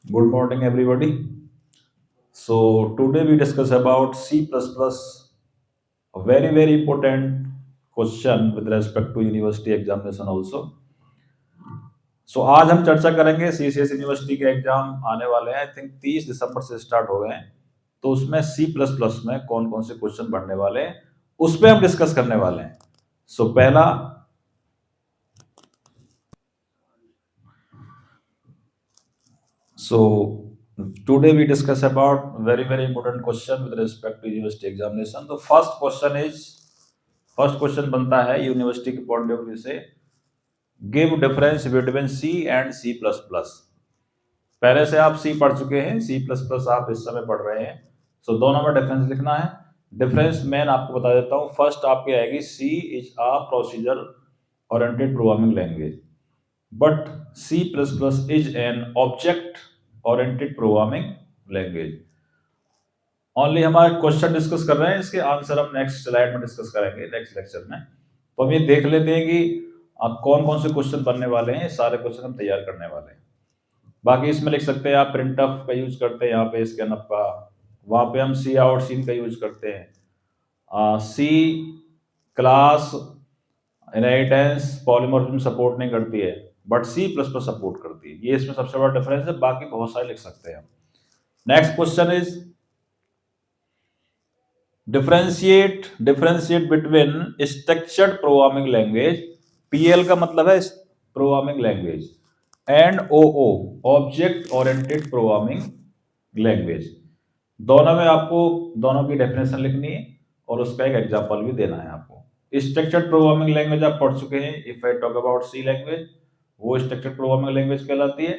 Good morning, everybody. So today we discuss about C++, a very important question with respect to university examination also. So आज हम चर्चा करेंगे CCS university के exam आने वाले हैं। आई थिंक 30 दिसंबर से स्टार्ट हो गए हैं। तो उसमें C++ में कौन कौन से क्वेश्चन बनने वाले हैं उस पर हम डिस्कस करने वाले हैं। सो पहला So today we discuss about very important question with respect to university examination. The first question बनता है यूनिवर्सिटी के पॉइंट ऑफ व्यू से, give difference between C and C++। पहले से आप सी पढ़ चुके हैं, C++ आप इस समय पढ़ रहे हैं। सो दोनों में डिफरेंस लिखना है। डिफरेंस मैं आपको बता देता हूँ। फर्स्ट आपकी आएगी C is a procedure oriented programming language, but C++ is an object oriented programming language. Only हमारे क्वेश्चन डिस्कस कर रहे हैं, इसके आंसर हम नेक्स्ट स्लाइड में डिस्कस करेंगे नेक्स्ट लेक्चर में। तो हम ये देख लेते हैं कि अब कौन कौन से क्वेश्चन बनने वाले हैं। सारे क्वेश्चन हम तैयार करने वाले हैं। बाकी इसमें लिख सकते हैं आप प्रिंट ऑफ का यूज करते हैं, यहाँ पे स्कैन अप का, वहां पे हम सी आउट सीन का यूज करते हैं। सी क्लास इनहेरिटेंस पॉलीमॉर्फिज्म सपोर्ट नहीं करती है, बट C++ सपोर्ट करती है। ये इसमें सबसे बड़ा डिफरेंस है। बाकी बहुत सारे लिख सकते हैं। Next question is differentiate between structured programming language, PL का मतलब है programming language, and OO object oriented programming language. दोनों में आपको दोनों की डेफिनेशन लिखनी है और उसका एक एग्जांपल भी देना है आपको। स्ट्रक्चर्ड प्रोग्रामिंग लैंग्वेज आप पढ़ चुके हैं। If I talk about C language, वो स्ट्रक्चर्ड प्रोग्रामिंग लैंग्वेज कहलाती है।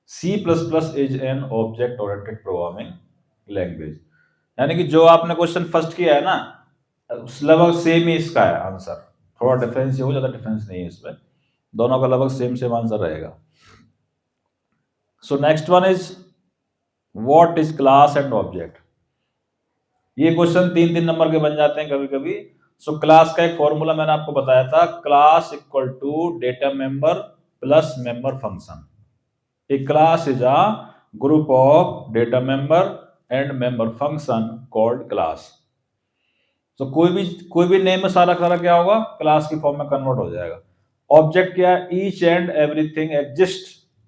C++ is an object oriented programming language. यानी कि जो आपने क्वेश्चन फर्स्ट किया है ना, लगभग सेम ही इसका है आंसर। थोड़ा डिफरेंस हो, ज्यादा डिफरेंस नहीं है इसमें, दोनों का लगभग सेम आंसर रहेगा। So next one is what is class and object. ये क्वेश्चन 3 नंबर के बन जाते हैं कभी कभी। सो क्लास का एक फॉर्मूला मैंने आपको बताया था, class equal to data member plus member function. A class is a group of data member and member function called class. तो कोई भी नेम में सारा क्या होगा, क्लास की फॉर्म में कन्वर्ट हो जाएगा। ऑब्जेक्ट क्या है, each and everything exist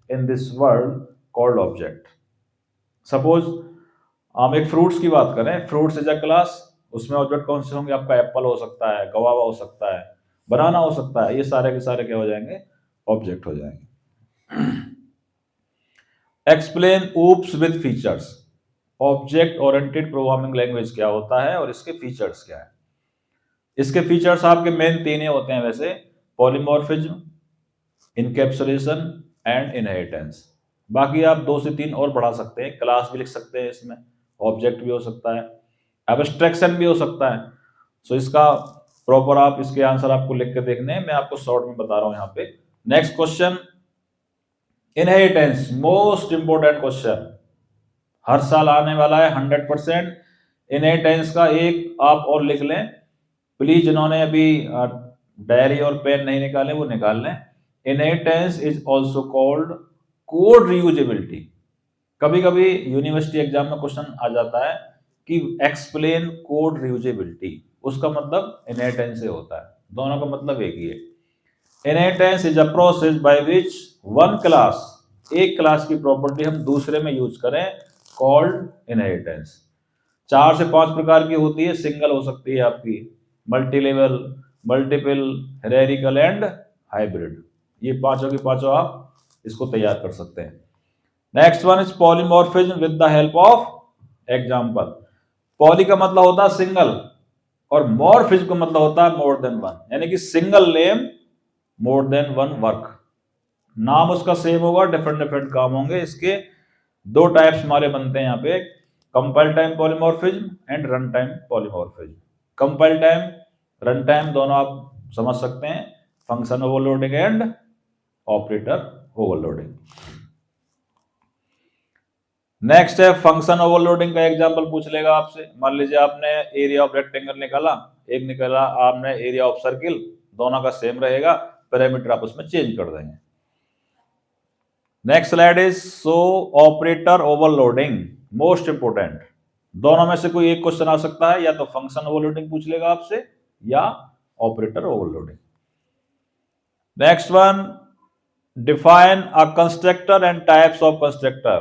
in this world called object. Suppose हम एक फ्रूट्स की बात करें, फ्रूट्स इज अ क्लास, उसमें ऑब्जेक्ट कौन से होंगे, आपका एप्पल हो सकता है, गवावा हो सकता है, बनाना हो सकता है। ये सारे के सारे क्या हो जाएंगे, ऑब्जेक्ट हो जाएंगे। Explain oops with features. Object oriented programming language क्या होता है और इसके फीचर्स क्या है। इसके फीचर्स आपके मेन 3 ही होते हैं वैसे, पॉलीमॉर्फिज्म, इनकैप्सुलेशन एंड इनहेरिटेंस। बाकी आप 2 से 3 और बढ़ा सकते हैं, क्लास भी लिख सकते हैं इसमें, ऑब्जेक्ट भी हो सकता है, एब्स्ट्रैक्शन भी हो सकता है। सो इसका प्रॉपर आप इसके आंसर आपको लिख के देखने हैं, मैं आपको शॉर्ट में बता रहा हूं यहाँ पे। Next question, inheritance, most important question, हर साल आने वाला है 100%। इनहेरिटेंस का एक आप और लिख लें प्लीज, जिन्होंने अभी डायरी और पेन नहीं निकाले वो निकाल लें। Inheritance is also called code reusability. कभी कभी यूनिवर्सिटी एग्जाम में क्वेश्चन आ जाता है कि एक्सप्लेन कोड रीयूजेबिलिटी, उसका मतलब इनहेरिटेंस से होता है। दोनों का मतलब एक ही है। Inheritance is a process by which one class, एक क्लास की प्रॉपर्टी हम दूसरे में यूज करें, कॉल्ड इनहेरिटेंस। 4 से 5 प्रकार की होती है, सिंगल हो सकती है आपकी, multi level, multiple, hierarchical and hybrid. ये पांचों की पांचों आप इसको तैयार कर सकते हैं। Next one is polymorphism with the help of example. Poly का मतलब होता है सिंगल और मॉर्फिज्म का मतलब होता है मोर देन वन, यानी कि single name more than one work. नाम उसका सेम होगा, डिफरेंट काम होंगे। इसके 2 टाइप्स हमारे बनते हैं यहाँ पे, compile time polymorphism and run time polymorphism. Compile time, run time दोनों आप समझ सकते हैं, function overloading and operator overloading. Next है फंक्शन ओवरलोडिंग का एग्जांपल पूछ लेगा आपसे। मान लीजिए आपने एरिया ऑफ रेक्टेंगल निकाला, एक निकाला आपने एरिया ऑफ सर्किल, दोनों का सेम रहेगा, पैरामीटर आप उसमें चेंज कर देंगे। Next slide is so operator overloading, most important. दोनों में से कोई एक क्वेश्चन आ सकता है, या तो फंक्शन ओवरलोडिंग पूछ लेगा आपसे या operator overloading. Next one, define a constructor and types of constructor.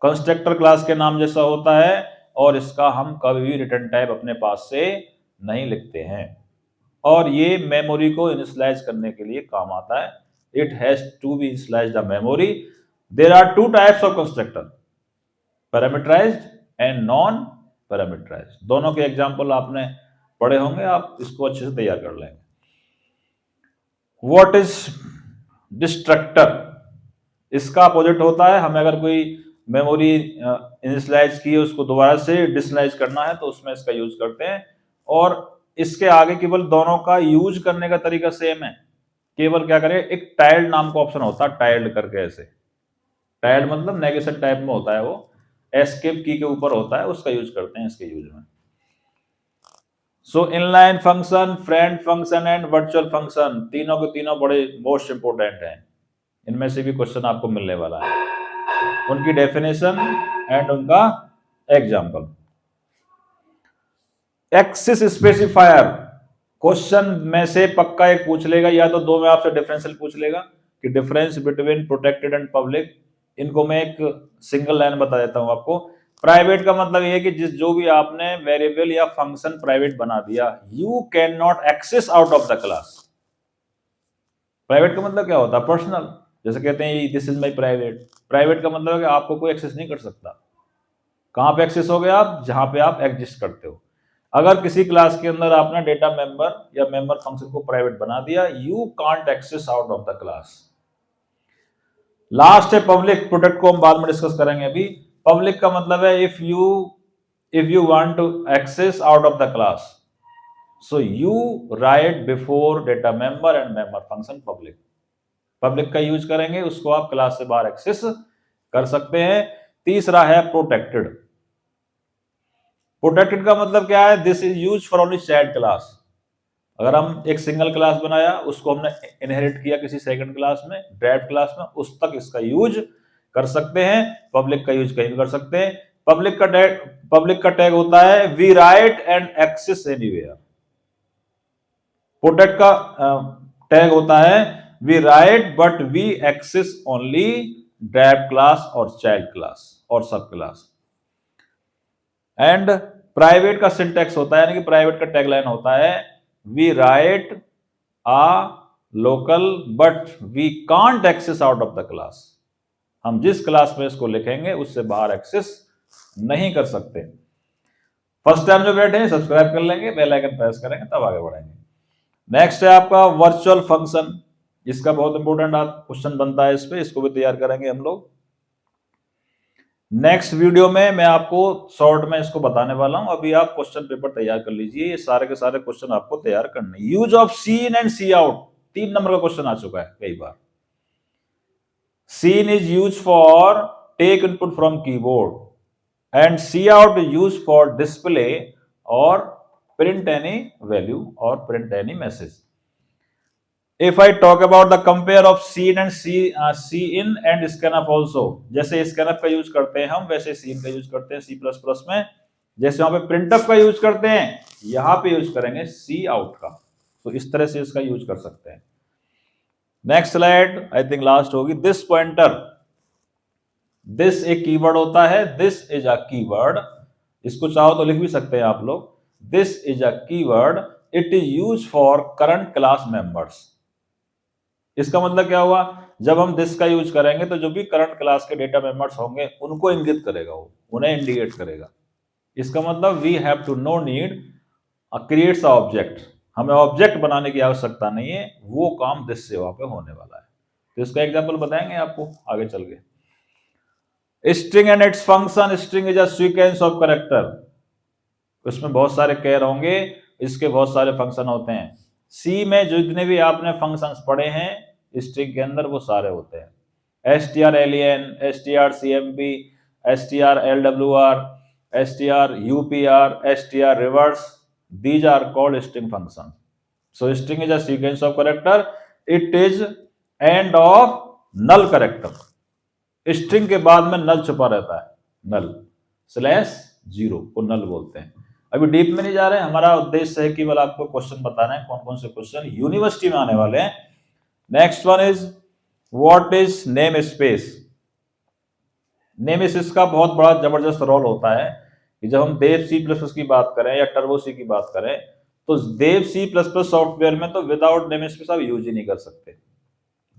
Constructor class के नाम जैसा होता है और इसका हम कभी भी रिटर्न टाइप अपने पास से नहीं लिखते हैं, और ये मेमोरी को इनिशियलाइज करने के लिए काम आता है। It has to be initialize the memory. There are two types of constructor, parameterized and non parameterized. दोनों के एग्जांपल आपने पढ़े होंगे, आप इसको अच्छे से तैयार कर लेंगे। What is destructor? इसका अपोजिट होता है, हमें अगर कोई मेमोरी इनिशियलाइज की है उसको दोबारा से डिसलाइज करना है तो उसमें इसका यूज करते हैं। और इसके आगे केवल दोनों का यूज करने का तरीका सेम है, केवल क्या करें, एक टाइल्ड नाम का ऑप्शन होता है, टाइल्ड करके, ऐसे टाइल्ड मतलब नेगेशन टाइप में होता है, वो एस्केप की के ऊपर होता है, उसका यूज करते हैं इसके यूज में। So inline function, friend function and virtual function, तीनों के तीनों बड़े मोस्ट इंपोर्टेंट हैं। इनमें से भी क्वेश्चन आपको मिलने वाला है, उनकी डेफिनेशन एंड उनका एग्जांपल। एक्सिस स्पेसिफायर, क्वेश्चन में से पक्का एक पूछ लेगा, या तो दो में आपसे डिफरेंशियल पूछ लेगा कि difference between protected and public. इनको मैं एक सिंगल लाइन बता देता हूं आपको। प्राइवेट का मतलब ये है कि जो भी आपने वेरिएबल या फंक्शन प्राइवेट बना दिया, you can not access out of the class. Private का मतलब क्या होता है? पर्सनल। जैसे कहते हैं this is my private, private का मतलब है कि आपको कोई एक्सेस नहीं कर सकता। कहां पे एक्सेस हो गया आप? जहां पे आप एग्जिस्ट करते हो। अगर किसी क्लास के अंदर आपने डेटा मेंबर या मेंबर फंक्शन को प्राइवेट बना दिया, you can't access out of the class. Last है पब्लिक। प्रोटेक्ट को हम बाद में डिस्कस करेंगे। अभी पब्लिक का मतलब है if you want to access out of the class, so you write before data member and member function public. Public का यूज करेंगे, उसको आप क्लास से बाहर एक्सेस कर सकते हैं। तीसरा है प्रोटेक्टेड। प्रोटेक्टेड का मतलब क्या है? This is use for only child class. अगर हम एक सिंगल क्लास बनाया, उसको हमने इनहेरिट किया किसी सेकंड क्लास में, ड्राइव्ड क्लास में, उस तक इसका यूज कर सकते हैं। पब्लिक का यूज कहीं भी कर सकते हैं। पब्लिक का टैग होता है we write and access anywhere. Protect का टैग होता है we write but we access only derived class और चाइल्ड क्लास और सब क्लास। एंड प्राइवेट का सिंटैक्स होता है, यानी कि प्राइवेट का टैगलाइन होता है we write a local but we can't access out of the class. हम जिस क्लास में इसको लिखेंगे उससे बाहर एक्सेस नहीं कर सकते। फर्स्ट टाइम जो बैठे हैं सब्सक्राइब कर लेंगे, बेल आइकन प्रेस करेंगे, तब आगे बढ़ेंगे। नेक्स्ट है आपका वर्चुअल फंक्शन। इसका बहुत इंपॉर्टेंट क्वेश्चन बनता है, इस पे इसको भी तैयार करेंगे हम लोग नेक्स्ट वीडियो में। मैं आपको शॉर्ट में इसको बताने वाला हूं। अभी आप क्वेश्चन पेपर तैयार कर लीजिए, ये सारे के सारे क्वेश्चन आपको तैयार करने। Use of C in and C out, 3 number का क्वेश्चन आ चुका है कई बार। C in is use for take input from keyboard and C out is use for display और प्रिंट एनी वैल्यू और print any message. If I talk about the compare of Cin and Cin and scanf also, जैसे scanf का use करते हैं हम, वैसे Cin का use करते हैं C++ में। जैसे वहां पे printf का यूज करते हैं, यहां पे यूज करेंगे C out का। तो इस तरह से इसका यूज कर सकते हैं। Next slide I think last होगी। दिस पॉइंटर, दिस एक कीवर्ड होता है, दिस इज अ कीवर्ड। इसको चाहो तो लिख भी सकते हैं आप लोग। This is a keyword, it is use for current class members. इसका मतलब क्या हुआ? जब हम दिस का यूज करेंगे तो जो भी करंट क्लास के डेटा मेंबर्स होंगे उनको इंगित करेगा, वो उन्हें इंडिकेट करेगा। इसका मतलब we have to no need creates object, हमें ऑब्जेक्ट बनाने की आवश्यकता नहीं है, वो काम दिस से वहां पे होने वाला है। तो इसका एग्जांपल बताएंगे आपको आगे चल के। String and its function. String is a sequence of character. उसमें बहुत सारे कैर होंगे, इसके बहुत सारे फंक्शन होते हैं। सी में जितने भी आपने फंक्शंस पढ़े हैं स्ट्रिंग के अंदर, वो सारे होते हैं। strlen, strcmp, strlwr, strupr, strreverse, these are called string functions. So string is a sequence of character. It is end of null character, string के बाद में नल छुपा रहता है, नल स्लैश जीरो को नल बोलते हैं। अभी डीप में नहीं जा रहे हैं, हमारा उद्देश्य है केवल आपको क्वेश्चन बताना है, कौन कौन से क्वेश्चन यूनिवर्सिटी में आने वाले हैं। Next one is what is name space. Name space का बहुत बड़ा जबरदस्त रोल होता है कि जब हम देव सी प्लस प्लस की बात करें या टर्बो सी की बात करें, तो देव सी प्लस प्लस सॉफ्टवेयर में तो विदाउट नेम स्पेस आप यूज ही नहीं कर सकते।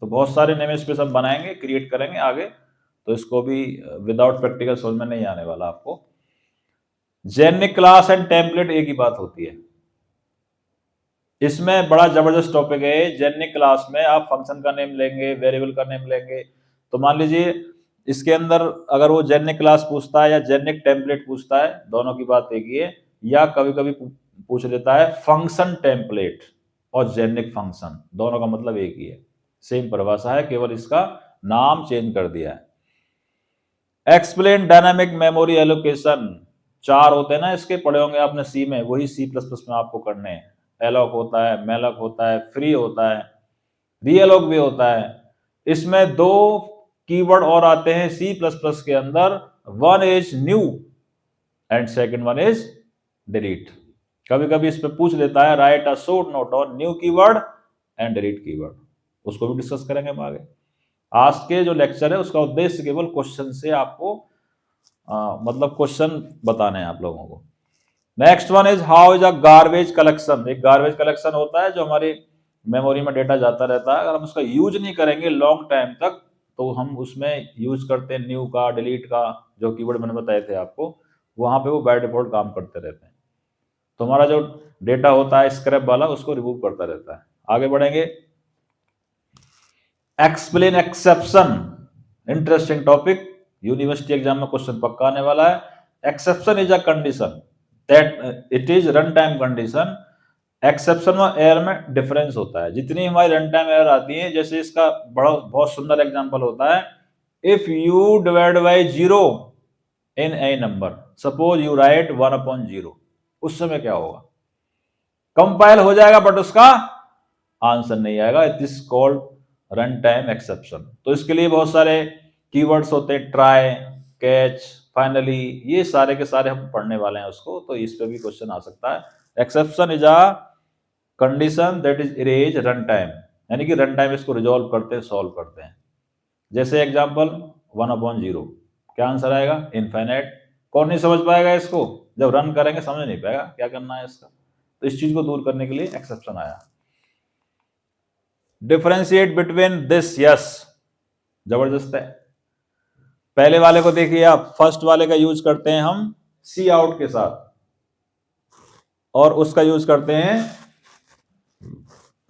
तो बहुत सारे नेम स्पेस हम बनाएंगे, क्रिएट करेंगे आगे, तो इसको भी विदाउट प्रैक्टिकल समझ में नहीं आने वाला आपको। जेनिक क्लास एंड टेम्पलेट एक ही बात होती है, इसमें बड़ा जबरदस्त टॉपिक है। जेनिक क्लास में आप फंक्शन का नेम लेंगे, वेरिएबल का नेम लेंगे, तो मान लीजिए इसके अंदर अगर वो जेनिक क्लास पूछता है या जेनिक टेम्पलेट पूछता है, दोनों की बात एक ही है, या कभी कभी पूछ लेता है फंक्शन टेम्पलेट और जेनिक फंक्शन, दोनों का मतलब एक ही है, सेम परिभाषा है, केवल इसका नाम चेंज कर दिया है। एक्सप्लेन डायनामिक मेमोरी एलोकेशन, 4 होते हैं ना इसके, पढ़े होंगे आपने सी में, वही सी प्लस प्लस में आपको करने हैं। एलॉक होता है, मेलॉक होता है, फ्री होता है, रीअलॉक भी होता है। इसमें 2 कीवर्ड और आते हैं सी प्लस प्लस के अंदर, one is new and second one is delete. कभी कभी इस पे पूछ लेता है right a short note on new keyword and delete keyword, उसको भी डिस्कस करेंगे हम आगे। आज के जो लेक्चर है उसका उद्देश्य केवल क्वेश्चन से आपको मतलब क्वेश्चन बताने हैं आप लोगों को। Next one is how is a garbage collection. एक गार्बेज कलेक्शन होता है जो हमारी मेमोरी में डेटा जाता रहता है, अगर हम उसका यूज नहीं करेंगे लॉन्ग टाइम तक, तो हम उसमें यूज करते हैं न्यू का, डिलीट का, जो कीवर्ड मैंने बताए थे आपको, वहां पे वो बाय डिफॉल्ट काम करते रहते हैं। तो हमारा जो डेटा होता है स्क्रैप वाला, उसको रिमूव करता रहता है। आगे बढ़ेंगे। Explain exception, interesting topic, university exam में क्वेश्चन पक्का आने वाला है। Exception is a condition that it is run time condition. Exception और एरर में डिफरेंस होता है। जितनी हमारी रन टाइम एरर आती है, जैसे इसका बड़ा बहुत सुंदर एग्जांपल होता है, if you divide by 0 in A number, suppose you right 1/0, उस समय क्या होगा? कंपाइल हो जाएगा बट उसका आंसर नहीं आएगा। It is called run time exception. तो इसके लिए बहुत सारे कीवर्ड्स होते हैं, ट्राई, कैच, फाइनली, ये सारे के सारे हम पढ़ने वाले हैं उसको, तो इस पे भी क्वेश्चन आ सकता है। Exception is a condition that is erase run time, यानी कि रन टाइम इसको रिजॉल्व करते हैं, सॉल्व करते हैं। जैसे एग्जांपल 1/0, क्या आंसर आएगा? इनफाइनाइट। कौन नहीं समझ पाएगा इसको? जब रन करेंगे समझ नहीं पाएगा क्या करना है इसका। तो इस चीज को दूर करने के लिए एक्सेप्शन आया। डिफरेंशिएट बिटवीन दिस, यस, जबरदस्त है। पहले वाले को देखिए आप, फर्स्ट वाले का यूज करते हैं हम सी आउट के साथ, और उसका यूज करते हैं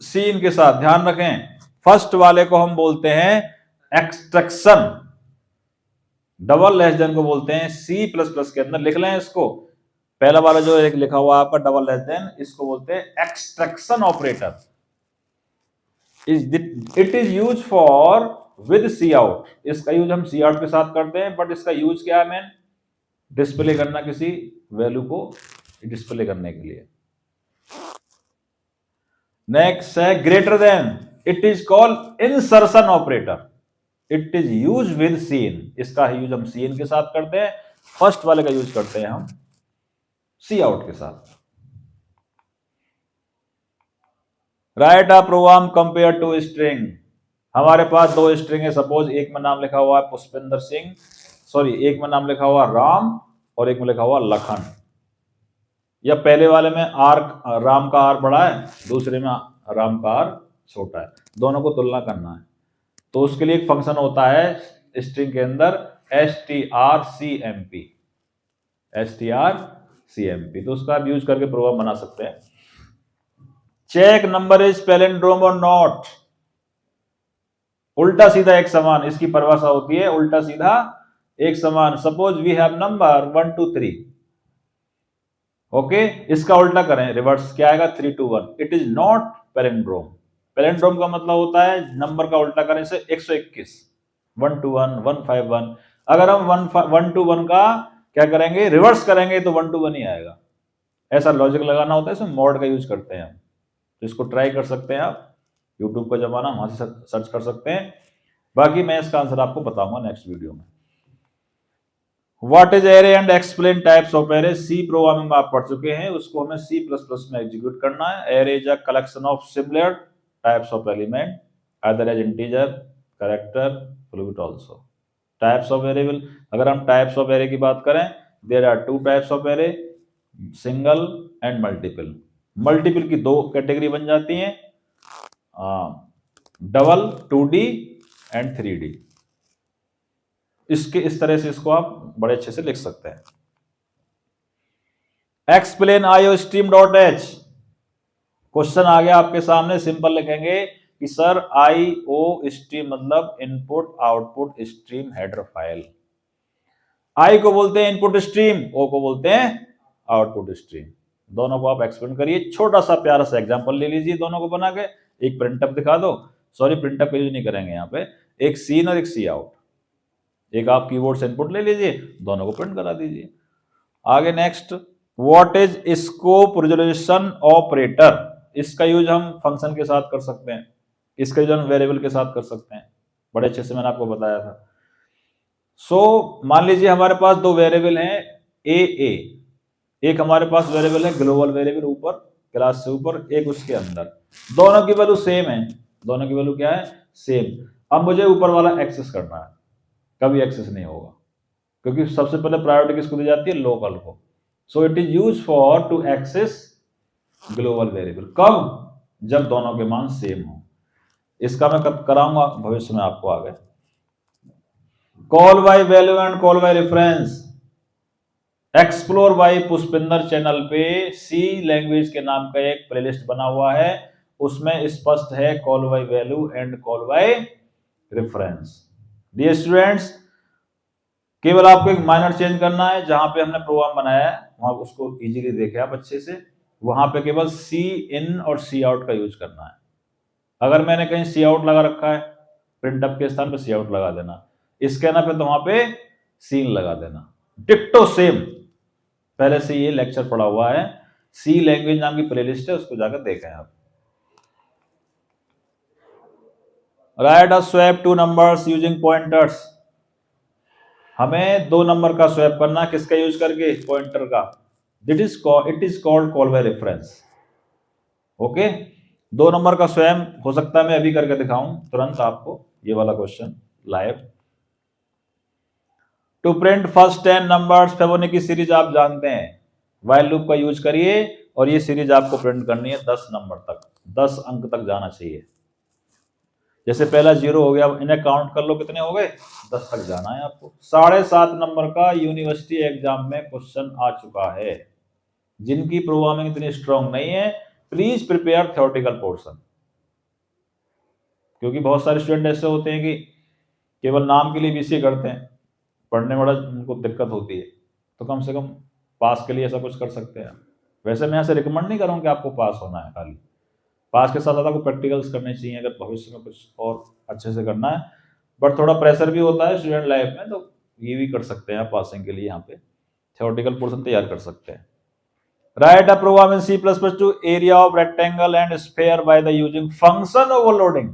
सी इन के साथ। ध्यान रखें, फर्स्ट वाले को हम बोलते हैं एक्सट्रैक्शन, डबल लेस देन को बोलते हैं सी प्लस प्लस के अंदर। लिख लें इसको, पहला वाला जो एक लिखा हुआ आपका डबल लेस देन, इसको बोलते हैं extraction operator. It is use for with C out, इसका यूज हम सी आउट के साथ करते हैं, बट इसका यूज क्या है? मैन डिस्प्ले करना, किसी वैल्यू को डिस्प्ले करने के लिए। नेक्स्ट है greater than, it is called insertion operator. It is use with cin, इसका यूज हम सीन के साथ करते हैं, फर्स्ट वाले का यूज करते हैं हम सी आउट के साथ। Write a program compare two string, हमारे पास 2 स्ट्रिंग है, सपोज एक में नाम लिखा हुआ है पुष्पेंद्र सिंह, सॉरी एक में नाम लिखा हुआ राम और एक में लिखा हुआ लखन, या पहले वाले में आर, राम का आर बड़ा है, दूसरे में राम का आर छोटा है, दोनों को तुलना करना है। तो उसके लिए एक फंक्शन होता है स्ट्रिंग के अंदर strcmp, strcmp, तो उसका आप यूज करके प्रोग्राम बना सकते हैं। चेक नंबर इज पैलिंड्रोम और नॉट, उल्टा सीधा एक समान, इसकी परिभाषा होती है उल्टा सीधा एक समान। Suppose we have number 1 2 3, okay, इसका उल्टा करें, रिवर्स, क्या आएगा? 3 2 1। It is not palindrome. Palindrome का मतलब होता है नंबर का उल्टा करने से 121, 1 2 1 1 5 1। अगर हम 1 2 1 का क्या करेंगे? रिवर्स करेंगे तो 1 2 1 ही आएगा। ऐसा लॉजिक लगाना होता है, इसमें मॉड का यूज करते हैं हम। तो इसको ट्राई कर सकते हैं आप, यूट्यूब का जमाना, वहां से सर्च कर सकते हैं। बाकी मैं इसका आंसर आपको बताऊंगा नेक्स्ट वीडियो में। What is array and explain types of array. C programming आप पढ़ चुके हैं, उसको हमें C++ में एग्जीक्यूट करना है। Array is a collection of similar types of element either as integer, character, float also. Types of array will, अगर हम टाइप्स ऑफ एरे की बात करें, there are two types of array, single and multiple. Multiple की दो category बन जाती हैं, डबल, 2D एंड 3D। इसके इस तरह से इसको आप बड़े अच्छे से लिख सकते हैं। Explain IOStream.h। क्वेश्चन आ गया आपके सामने, सिंपल लिखेंगे कि सर IOStream मतलब input output stream header file. I को बोलते हैं इनपुट स्ट्रीम, ओ को बोलते हैं आउटपुट स्ट्रीम। दोनों को आप एक्सप्लेन करिए। छोटा सा प्यारा सा एग्जांपल ले लीजिए दोनों को बना के। एक प्रिंटअप दिखा दो, सॉरी प्रिंटअप का यूज नहीं करेंगे यहाँ पे, एक सीन और एक सी आउट। एक आप कीबोर्ड से इनपुट ले लीजिए, दोनों को प्रिंट करा दीजिए। आगे next, what is scope resolution operator. इसका यूज हम फंक्शन के साथ कर सकते हैं, इसका यूज हम वेरिएबल के साथ कर सकते हैं, बड़े अच्छे से मैंने आपको बताया था। मान लीजिए हमारे पास दो वेरिएबल हैं ए, एक हमारे पास वेरिएबल है ग्लोबल वेरिएबल ऊपर क्लास से ऊपर, एक उसके अंदर। दोनों की वैल्यू सेम है, दोनों की वैल्यू क्या है, सेम। अब मुझे ऊपर वाला एक्सेस करना है, कभी एक्सेस नहीं होगा क्योंकि सबसे पहले प्रायोरिटी किसको दी जाती है, लोकल को। So it is use for to access global variable. कब, जब दोनों के मान सेम हो। इसका मैं कब कराऊंगा भविष्य में आपको आगे। Call by value and call by reference. Explore by Pushpinder channel पे सी लैंग्वेज के नाम का एक प्लेलिस्ट बना हुआ है, उसमें स्पष्ट है call by value and call by reference. Dear students, केवल आपको एक माइनर चेंज करना है, जहां पे हमने प्रोग्राम बनाया है वहां उसको इजीली देखें आप अच्छे से। वहां पे केवल सी इन और सी आउट का यूज करना है। अगर मैंने कहीं सी आउट लगा रखा है, प्रिंटअप के स्थान पे सी आउट लगा देना, स्कैनर पे तो वहां पे सीन लगा देना, डिट्टो सेम। पहले से ये लेक्चर पढ़ा हुआ है, सी लैंग्वेज नाम की प्लेलिस्ट है, उसको जाकर देखें आप। Write a swap two numbers using pointers. हमें दो नंबर का स्वैप करना, किसका यूज करके, पॉइंटर का। It is called call by reference. Okay, दो नंबर का स्वयं हो सकता है मैं अभी करके दिखाऊं तुरंत आपको ये वाला question live. To print first 10 numbers, Fibonacci series आप जानते हैं, व्हाइल लूप का यूज करिए और ये सीरीज आपको प्रिंट करनी है 10 नंबर तक, 10 अंक तक जाना चाहिए। जैसे पहला 0 हो गया, इन्हें काउंट कर लो कितने हो गए, 10 तक जाना है आपको। 7.5 नंबर का यूनिवर्सिटी एग्जाम में क्वेश्चन आ चुका है। जिनकी प्रोग्रामिंग इतनी स्ट्रांग नहीं है, प्लीज प्रिपेयर थ्योरेटिकल पोर्शन, क्योंकि बहुत सारे स्टूडेंट ऐसे होते हैं कि केवल नाम के लिए बीसीए करते हैं, पढ़ने में बड़ा उनको दिक्कत होती है। तो कम से कम पास के लिए ऐसा कुछ कर सकते हैं। वैसे मैं ऐसे रिकमेंड नहीं करूँ कि आपको पास होना है, खाली पास के साथ साथ आपको प्रैक्टिकल्स करने चाहिए अगर भविष्य में कुछ और अच्छे से करना है। बट थोड़ा प्रेशर भी होता है स्टूडेंट लाइफ में, तो ये भी कर सकते हैं आप पासिंग के लिए, यहाँ पे थ्योरेटिकल पोर्शन तैयार कर सकते हैं। Write a program in C++ to area of rectangle and sphere by the using function overloading.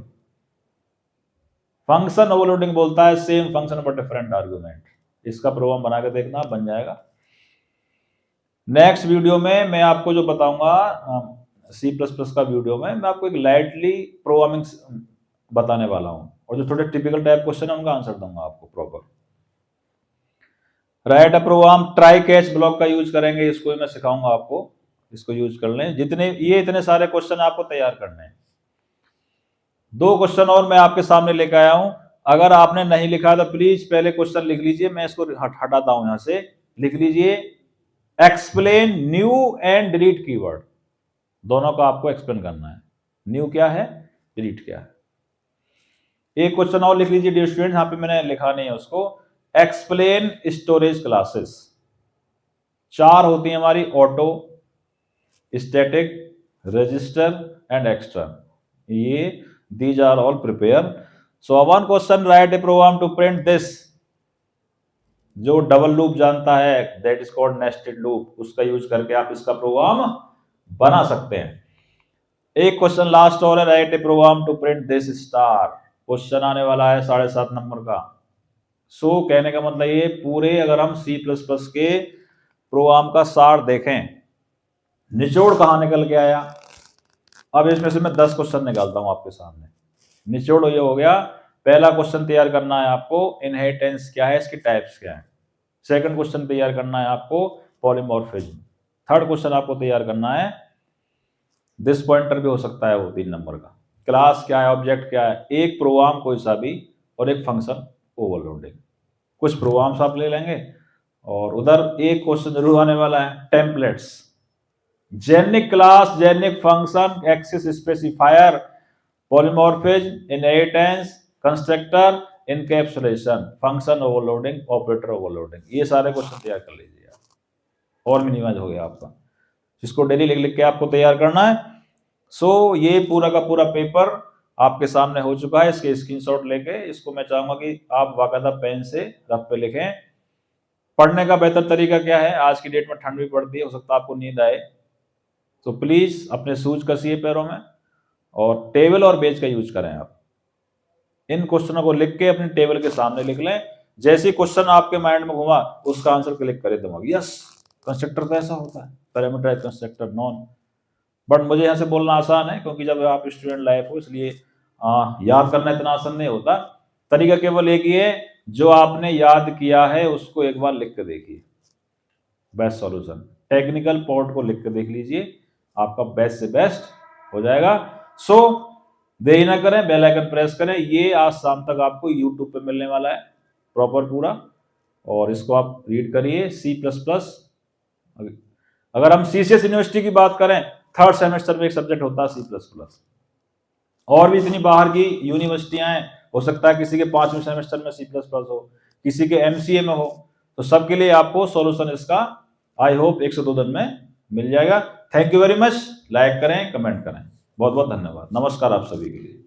Function overloading बोलता है same function but different argument. इसका प्रोग्राम बना के देखना, बन जाएगा। नेक्स्ट वीडियो में मैं आपको जो बताऊंगा C++ का वीडियो में मैं आपको एक लाइटली प्रोग्रामिंग बताने वाला हूं, और जो थोड़े टिपिकल टाइप क्वेश्चन है उनका आंसर दूंगा आपको proper. Right a programme try catch block का यूज करेंगे, इसको मैं सिखाऊंगा आपको, इसको यूज कर लें। जितने ये इतने सारे क्वेश्चन आपको तैयार करने हैं। 2 क्वेश्चन और मैं आपके सामने लेकर आया हूं, अगर आपने नहीं लिखा तो प्लीज पहले क्वेश्चन लिख लीजिए, मैं इसको हटाता हूं यहां से। लिख लीजिए explain new and delete keyword, दोनों का आपको एक्सप्लेन करना है। न्यू क्या है, डिलीट क्या है। एक क्वेश्चन और लिख लीजिए डियर स्टूडेंट, यहां पे मैंने लिखा नहीं है उसको। Explain storage classes. 4 होती है हमारी, auto, static, register and extra. ये these are all prepare. So one question, write a program to print this। जो डबल लूप जानता है that is called nested loop, उसका यूज करके आप इसका प्रोग्राम बना सकते हैं। एक क्वेश्चन लास्ट और है, write a program to print this star. Question आने वाला है 7.5 नंबर का। सो कहने का मतलब ये पूरे अगर हम C++ के प्रोग्राम का सार देखें, निचोड़ कहाँ निकल के आया। अब इसमें से मैं 10 क्वेश्चन निकालता हूं आपके सामने। निचोड़ ये हो गया, पहला क्वेश्चन तैयार करना है आपको इनहेरिटेंस क्या है, इसकी टाइप्स क्या है। सेकंड क्वेश्चन तैयार करना है आपको पॉलीमॉर्फिज्म। थर्ड क्वेश्चन आपको तैयार करना है, दिस पॉइंटर भी हो सकता है वो 3 नंबर का, क्लास क्या है, ऑब्जेक्ट क्या है, एक प्रोग्राम कोई सा भी और एक फंक्शन ओवरलोडिंग। कुछ प्रोग्राम्स आप ले लेंगे और उधर एक क्वेश्चन जरूर आने वाला है templates, generic class, generic function, access specifier, polymorphism, inheritance, constructor, encapsulation, function overloading, operator overloading, ये सारे क्वेश्चन तैयार कर लीजिए आप और मिनिमाइज हो गया आपका, जिसको डेली लिख लिख के आपको तैयार करना है। सो ये पूरा का पूरा पेपर आपके सामने हो चुका है। इसके स्क्रीनशॉट लेके इसको मैं चाहूंगा कि आप बाकायदा पेन से रफ पे लिखें। पढ़ने का बेहतर तरीका क्या है, आज की डेट में ठंड भी पड़ती है, हो सकता है आपको नींद आए, तो प्लीज अपने शूज कसिए पैरों में और टेबल और पेज का यूज करें। आप इन क्वेश्चनों को लिख के अपने टेबल के सामने लिख लें, जैसे क्वेश्चन आपके माइंड में घुमा उसका आंसर क्लिक करें दिमाग, यस कंस्ट्रक्टर कैसा होता है, पैरामीटराइज कंस्ट्रक्टर नॉन। बट मुझे यहाँ से बोलना आसान है क्योंकि जब आप स्टूडेंट लाइफ हो, इसलिए याद करना इतना आसान नहीं होता। तरीका केवल एक ही है, जो आपने याद किया है उसको एक बार लिख के देखिए, बेस्ट सॉल्यूशन। टेक्निकल पोर्ट को लिख के देख लीजिए, आपका बेस्ट से बेस्ट हो जाएगा। सो देरी ना करें, बेल आइकन प्रेस करें। ये आज शाम तक आपको यूट्यूब पे मिलने वाला है प्रॉपर पूरा, और इसको आप रीड करिए। C++, अगर हम CCS यूनिवर्सिटी की बात करें, 3rd सेमेस्टर में एक सब्जेक्ट होता है C++। और भी इतनी बाहर की यूनिवर्सिटियां हैं, हो सकता है किसी के 5वें सेमेस्टर में C++ हो, किसी के MCA में हो, तो सबके लिए आपको सॉल्यूशन इसका आई होप 1 से 2 दिन में मिल जाएगा। Thank you very much. Like करें, कमेंट करें। बहुत बहुत धन्यवाद। नमस्कार आप सभी के लिए।